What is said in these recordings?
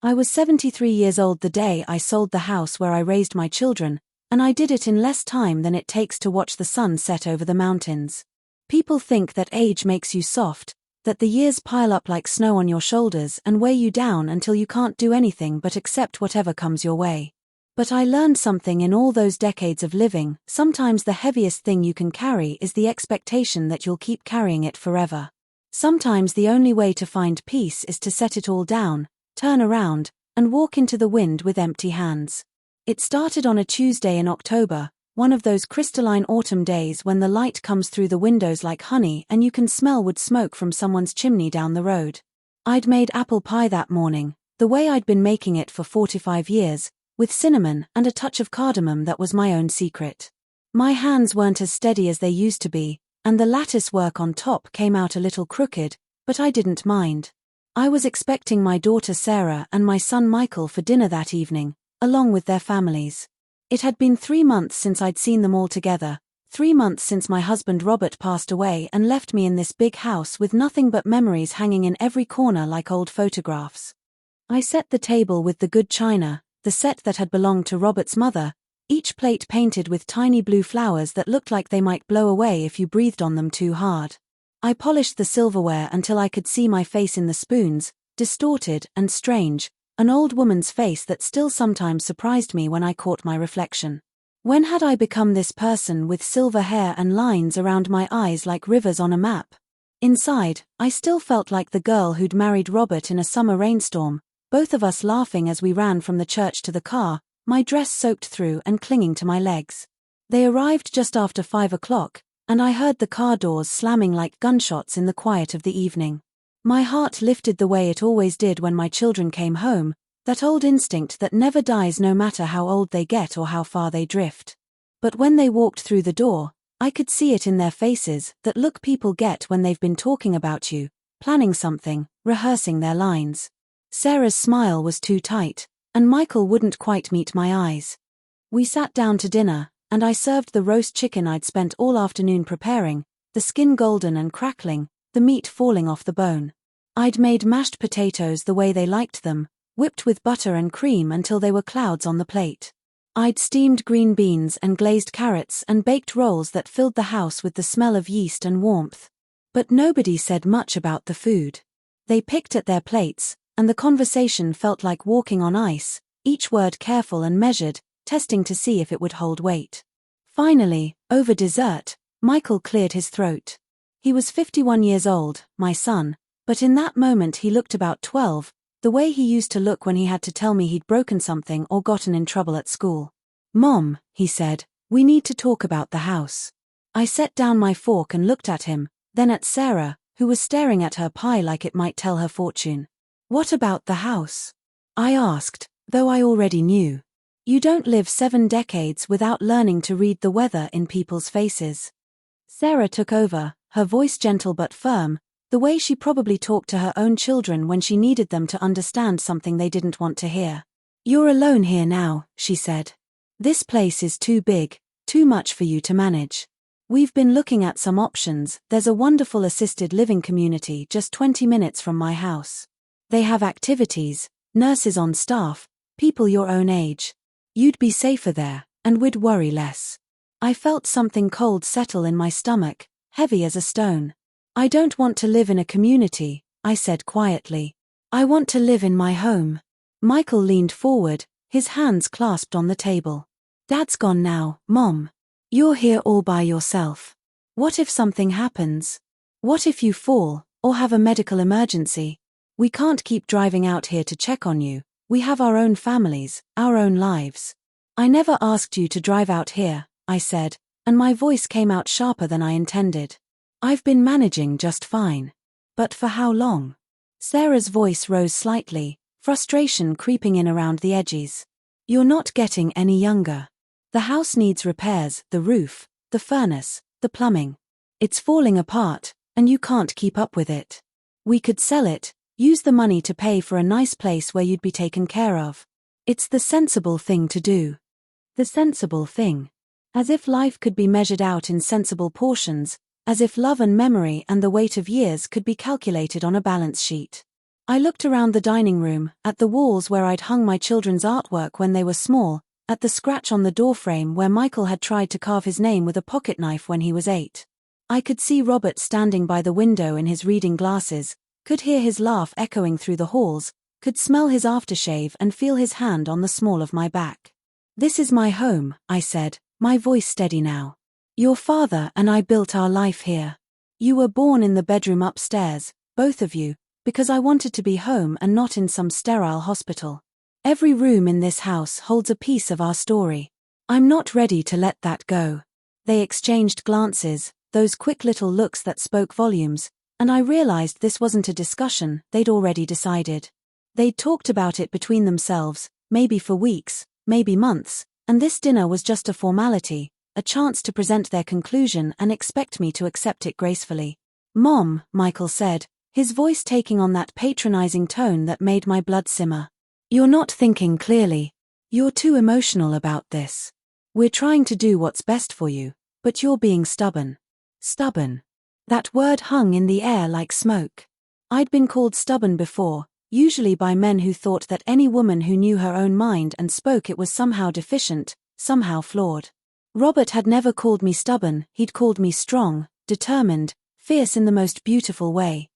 I was 73 years old the day I sold the house where I raised my children, and I did it in less time than it takes to watch the sun set over the mountains. People think that age makes you soft, that the years pile up like snow on your shoulders and weigh you down until you can't do anything but accept whatever comes your way. But I learned something in all those decades of living. Sometimes the heaviest thing you can carry is the expectation that you'll keep carrying it forever. Sometimes the only way to find peace is to set it all down, turn around, and walk into the wind with empty hands. It started on a Tuesday in October, one of those crystalline autumn days when the light comes through the windows like honey and you can smell wood smoke from someone's chimney down the road. I'd made apple pie that morning, the way I'd been making it for 45 years, with cinnamon and a touch of cardamom that was my own secret. My hands weren't as steady as they used to be, and the lattice work on top came out a little crooked, but I didn't mind. I was expecting my daughter Sarah and my son Michael for dinner that evening, along with their families. It had been 3 months since I'd seen them all together, 3 months since my husband Robert passed away and left me in this big house with nothing but memories hanging in every corner like old photographs. I set the table with the good china, the set that had belonged to Robert's mother, each plate painted with tiny blue flowers that looked like they might blow away if you breathed on them too hard. I polished the silverware until I could see my face in the spoons, distorted and strange, an old woman's face that still sometimes surprised me when I caught my reflection. When had I become this person with silver hair and lines around my eyes like rivers on a map? Inside, I still felt like the girl who'd married Robert in a summer rainstorm, both of us laughing as we ran from the church to the car, my dress soaked through and clinging to my legs. They arrived just after 5 o'clock, and I heard the car doors slamming like gunshots in the quiet of the evening. My heart lifted the way it always did when my children came home, that old instinct that never dies no matter how old they get or how far they drift. But when they walked through the door, I could see it in their faces, that look people get when they've been talking about you, planning something, rehearsing their lines. Sarah's smile was too tight, and Michael wouldn't quite meet my eyes. We sat down to dinner, and I served the roast chicken I'd spent all afternoon preparing, the skin golden and crackling, the meat falling off the bone. I'd made mashed potatoes the way they liked them, whipped with butter and cream until they were clouds on the plate. I'd steamed green beans and glazed carrots and baked rolls that filled the house with the smell of yeast and warmth. But nobody said much about the food. They picked at their plates, and the conversation felt like walking on ice, each word careful and measured, testing to see if it would hold weight. Finally, over dessert, Michael cleared his throat. He was 51 years old, my son, but in that moment he looked about 12, the way he used to look when he had to tell me he'd broken something or gotten in trouble at school. "Mom," he said, "we need to talk about the house." I set down my fork and looked at him, then at Sarah, who was staring at her pie like it might tell her fortune. "What about the house?" I asked, though I already knew. You don't live 7 decades without learning to read the weather in people's faces. Sarah took over, her voice gentle but firm, the way she probably talked to her own children when she needed them to understand something they didn't want to hear. "You're alone here now," she said. "This place is too big, too much for you to manage. We've been looking at some options. There's a wonderful assisted living community just 20 minutes from my house. They have activities, nurses on staff, people your own age. You'd be safer there, and we'd worry less." I felt something cold settle in my stomach, heavy as a stone. "I don't want to live in a community," I said quietly. "I want to live in my home." Michael leaned forward, his hands clasped on the table. "Dad's gone now, Mom. You're here all by yourself. What if something happens? What if you fall, or have a medical emergency? We can't keep driving out here to check on you. We have our own families, our own lives. I never asked you to drive out here," I said, and my voice came out sharper than I intended. "I've been managing just fine. But for how long?" Sarah's voice rose slightly, frustration creeping in around the edges. "You're not getting any younger. The house needs repairs, the roof, the furnace, the plumbing. It's falling apart, and you can't keep up with it. We could sell it, use the money to pay for a nice place where you'd be taken care of. It's the sensible thing to do." The sensible thing. As if life could be measured out in sensible portions, as if love and memory and the weight of years could be calculated on a balance sheet. I looked around the dining room, at the walls where I'd hung my children's artwork when they were small, at the scratch on the doorframe where Michael had tried to carve his name with a pocket knife when he was 8. I could see Robert standing by the window in his reading glasses, could hear his laugh echoing through the halls, could smell his aftershave and feel his hand on the small of my back. "This is my home," I said, my voice steady now. "Your father and I built our life here. You were born in the bedroom upstairs, both of you, because I wanted to be home and not in some sterile hospital. Every room in this house holds a piece of our story. I'm not ready to let that go." They exchanged glances, those quick little looks that spoke volumes, and I realized this wasn't a discussion, they'd already decided. They'd talked about it between themselves, maybe for weeks, maybe months, and this dinner was just a formality, a chance to present their conclusion and expect me to accept it gracefully. "Mom," Michael said, his voice taking on that patronizing tone that made my blood simmer. "You're not thinking clearly. You're too emotional about this. We're trying to do what's best for you, but you're being stubborn." Stubborn. That word hung in the air like smoke. I'd been called stubborn before, usually by men who thought that any woman who knew her own mind and spoke it was somehow deficient, somehow flawed. Robert had never called me stubborn, he'd called me strong, determined, fierce in the most beautiful way.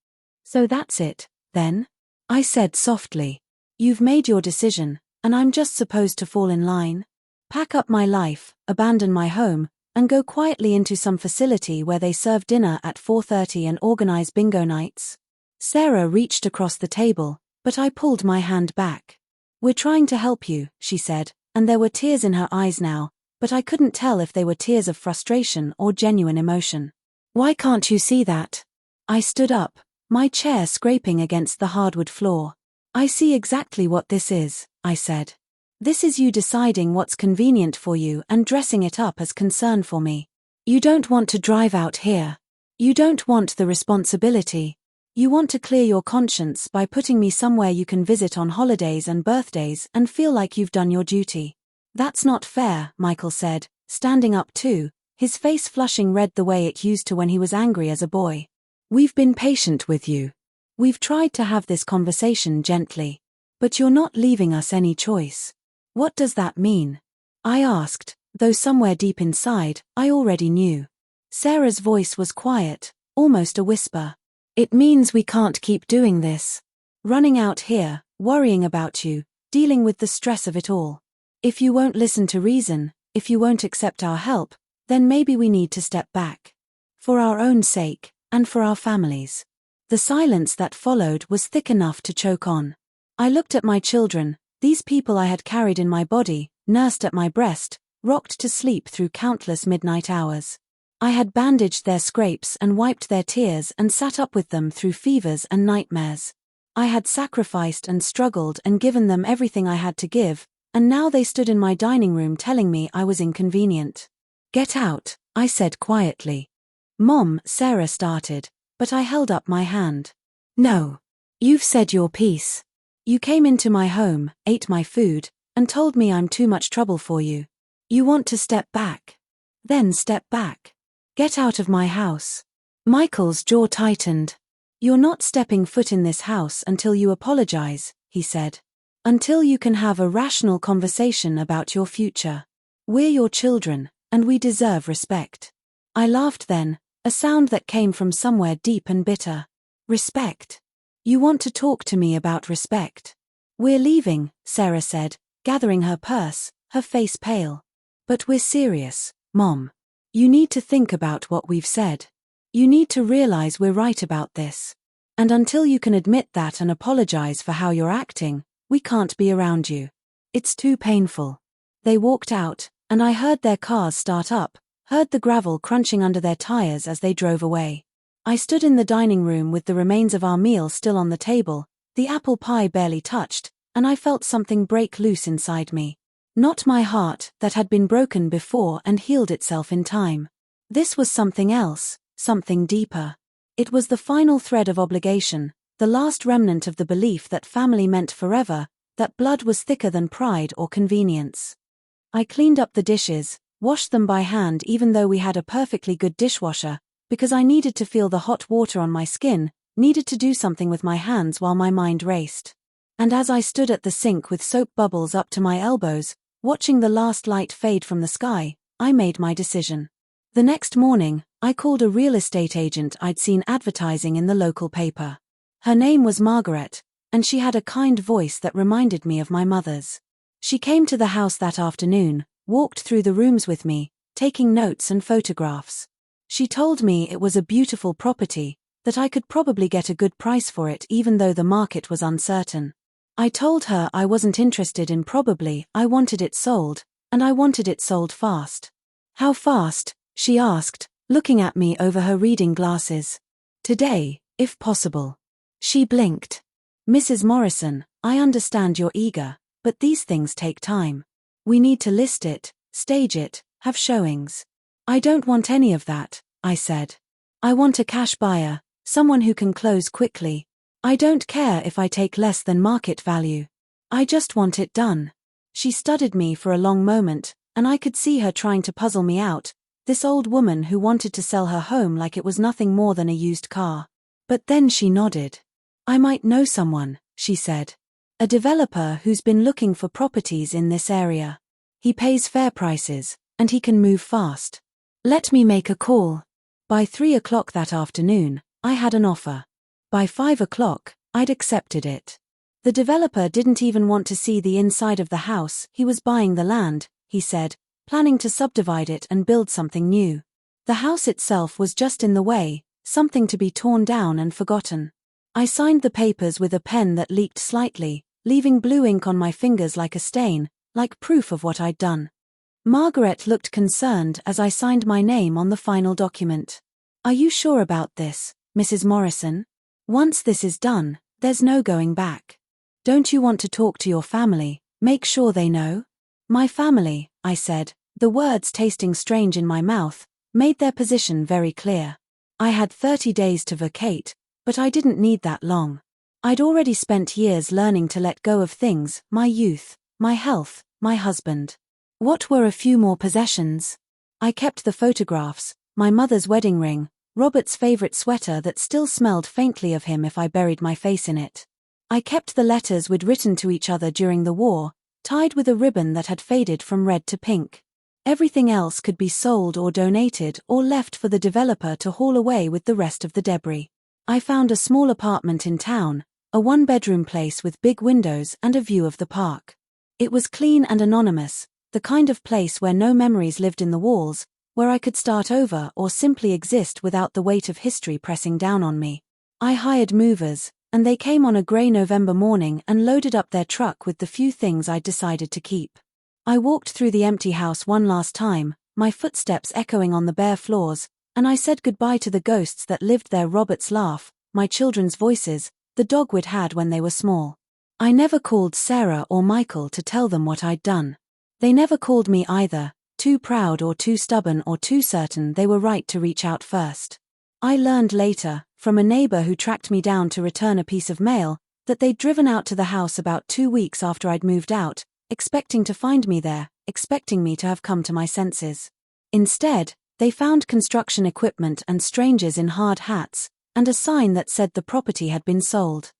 "So that's it, then?" I said softly. "You've made your decision, and I'm just supposed to fall in line? Pack up my life, abandon my home, and go quietly into some facility where they serve dinner at 4:30 and organize bingo nights?" Sarah reached across the table, but I pulled my hand back. "We're trying to help you," she said, and there were tears in her eyes now, but I couldn't tell if they were tears of frustration or genuine emotion. "Why can't you see that?" I stood up, my chair scraping against the hardwood floor. "I see exactly what this is," I said. "This is you deciding what's convenient for you and dressing it up as concern for me. You don't want to drive out here. You don't want the responsibility. You want to clear your conscience by putting me somewhere you can visit on holidays and birthdays and feel like you've done your duty." "That's not fair," Michael said, standing up too, his face flushing red the way it used to when he was angry as a boy. "We've been patient with you. We've tried to have this conversation gently. But you're not leaving us any choice." "What does that mean?" I asked, though somewhere deep inside, I already knew. Sarah's voice was quiet, almost a whisper. "It means we can't keep doing this. Running out here, worrying about you, dealing with the stress of it all. If you won't listen to reason, if you won't accept our help, then maybe we need to step back. For our own sake, and for our families." The silence that followed was thick enough to choke on. I looked at my children, these people I had carried in my body, nursed at my breast, rocked to sleep through countless midnight hours. I had bandaged their scrapes and wiped their tears and sat up with them through fevers and nightmares. I had sacrificed and struggled and given them everything I had to give, and now they stood in my dining room telling me I was inconvenient. "Get out," I said quietly. "Mom," Sarah started, but I held up my hand. "No. You've said your piece. You came into my home, ate my food, and told me I'm too much trouble for you. You want to step back. Then step back. Get out of my house." Michael's jaw tightened. "You're not stepping foot in this house until you apologize," he said. "Until you can have a rational conversation about your future. We're your children, and we deserve respect." I laughed then, a sound that came from somewhere deep and bitter. "Respect? You want to talk to me about respect?" "We're leaving," Sarah said, gathering her purse, her face pale. "But we're serious, Mom. You need to think about what we've said. You need to realize we're right about this. And until you can admit that and apologize for how you're acting, we can't be around you. It's too painful." They walked out, and I heard their cars start up, heard the gravel crunching under their tires as they drove away. I stood in the dining room with the remains of our meal still on the table, the apple pie barely touched, and I felt something break loose inside me. Not my heart, that had been broken before and healed itself in time. This was something else, something deeper. It was the final thread of obligation, the last remnant of the belief that family meant forever, that blood was thicker than pride or convenience. I cleaned up the dishes, washed them by hand even though we had a perfectly good dishwasher, because I needed to feel the hot water on my skin, needed to do something with my hands while my mind raced. And as I stood at the sink with soap bubbles up to my elbows, watching the last light fade from the sky, I made my decision. The next morning, I called a real estate agent I'd seen advertising in the local paper. Her name was Margaret, and she had a kind voice that reminded me of my mother's. She came to the house that afternoon, walked through the rooms with me, taking notes and photographs. She told me it was a beautiful property, that I could probably get a good price for it even though the market was uncertain. I told her I wasn't interested in probably, I wanted it sold, and I wanted it sold fast. How fast? She asked, looking at me over her reading glasses. Today, if possible. She blinked. Mrs. Morrison, I understand you're eager, but these things take time. We need to list it, stage it, have showings. I don't want any of that, I said. I want a cash buyer, someone who can close quickly. I don't care if I take less than market value. I just want it done. She studied me for a long moment, and I could see her trying to puzzle me out, this old woman who wanted to sell her home like it was nothing more than a used car. But then she nodded. I might know someone, she said. A developer who's been looking for properties in this area. He pays fair prices, and he can move fast. Let me make a call. By 3 o'clock that afternoon, I had an offer. By 5 o'clock, I'd accepted it. The developer didn't even want to see the inside of the house. He was buying the land, he said, planning to subdivide it and build something new. The house itself was just in the way, something to be torn down and forgotten. I signed the papers with a pen that leaked slightly, leaving blue ink on my fingers like a stain, like proof of what I'd done. Margaret looked concerned as I signed my name on the final document. Are you sure about this, Mrs. Morrison? Once this is done, there's no going back. Don't you want to talk to your family, make sure they know? My family, I said, the words tasting strange in my mouth, made their position very clear. I had 30 days to vacate, but I didn't need that long. I'd already spent years learning to let go of things, my youth, my health, my husband. What were a few more possessions? I kept the photographs, my mother's wedding ring, Robert's favorite sweater that still smelled faintly of him if I buried my face in it. I kept the letters we'd written to each other during the war, tied with a ribbon that had faded from red to pink. Everything else could be sold or donated or left for the developer to haul away with the rest of the debris. I found a small apartment in town, a one-bedroom place with big windows and a view of the park. It was clean and anonymous, the kind of place where no memories lived in the walls, where I could start over or simply exist without the weight of history pressing down on me. I hired movers, and they came on a grey November morning and loaded up their truck with the few things I'd decided to keep. I walked through the empty house one last time, my footsteps echoing on the bare floors, and I said goodbye to the ghosts that lived there, Robert's laugh, my children's voices, the dog we'd had when they were small. I never called Sarah or Michael to tell them what I'd done. They never called me either, too proud or too stubborn or too certain they were right to reach out first. I learned later, from a neighbor who tracked me down to return a piece of mail, that they'd driven out to the house about 2 weeks after I'd moved out, expecting to find me there, expecting me to have come to my senses. Instead, they found construction equipment and strangers in hard hats, and a sign that said the property had been sold.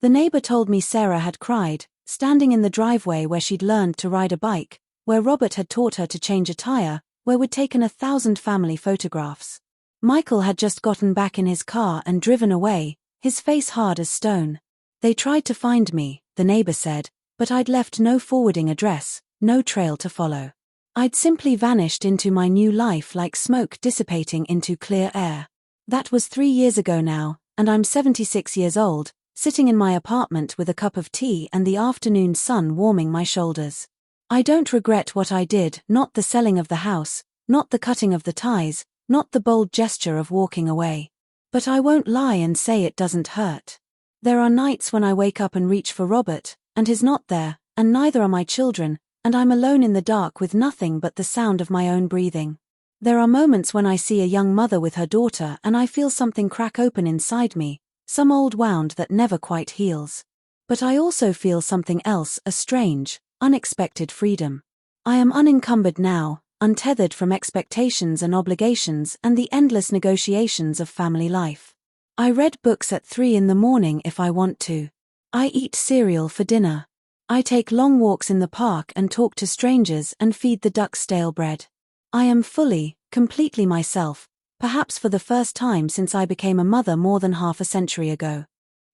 The neighbor told me Sarah had cried, standing in the driveway where she'd learned to ride a bike, where Robert had taught her to change a tire, where we'd taken 1,000 family photographs. Michael had just gotten back in his car and driven away, his face hard as stone. They tried to find me, the neighbor said, but I'd left no forwarding address, no trail to follow. I'd simply vanished into my new life like smoke dissipating into clear air. That was 3 years ago now, and I'm 76 years old, sitting in my apartment with a cup of tea and the afternoon sun warming my shoulders. I don't regret what I did, not the selling of the house, not the cutting of the ties, not the bold gesture of walking away. But I won't lie and say it doesn't hurt. There are nights when I wake up and reach for Robert, and he's not there, and neither are my children, and I'm alone in the dark with nothing but the sound of my own breathing. There are moments when I see a young mother with her daughter and I feel something crack open inside me, some old wound that never quite heals. But I also feel something else, a strange, unexpected freedom. I am unencumbered now, untethered from expectations and obligations and the endless negotiations of family life. I read books at 3 in the morning if I want to. I eat cereal for dinner. I take long walks in the park and talk to strangers and feed the ducks stale bread. I am fully, completely myself, perhaps for the first time since I became a mother more than half a century ago.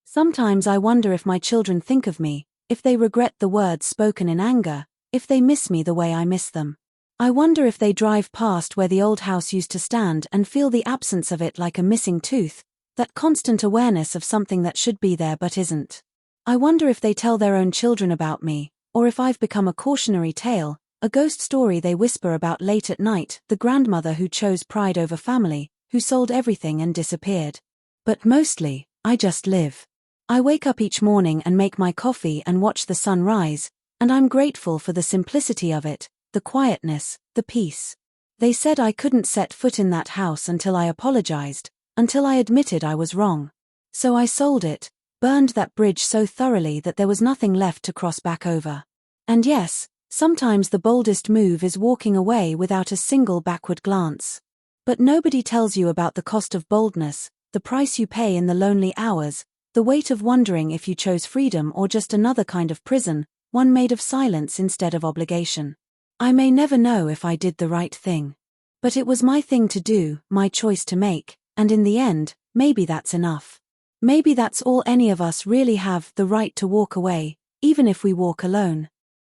Sometimes I wonder if my children think of me, if they regret the words spoken in anger, if they miss me the way I miss them. I wonder if they drive past where the old house used to stand and feel the absence of it like a missing tooth, that constant awareness of something that should be there but isn't. I wonder if they tell their own children about me, or if I've become a cautionary tale, a ghost story they whisper about late at night, the grandmother who chose pride over family, who sold everything and disappeared. But mostly, I just live. I wake up each morning and make my coffee and watch the sun rise, and I'm grateful for the simplicity of it, the quietness, the peace. They said I couldn't set foot in that house until I apologized, until I admitted I was wrong. So I sold it, burned that bridge so thoroughly that there was nothing left to cross back over. And yes, sometimes the boldest move is walking away without a single backward glance. But nobody tells you about the cost of boldness, the price you pay in the lonely hours, the weight of wondering if you chose freedom or just another kind of prison, one made of silence instead of obligation. I may never know if I did the right thing. But it was my thing to do, my choice to make, and in the end, maybe that's enough. Maybe that's all any of us really have, the right to walk away, even if we walk alone.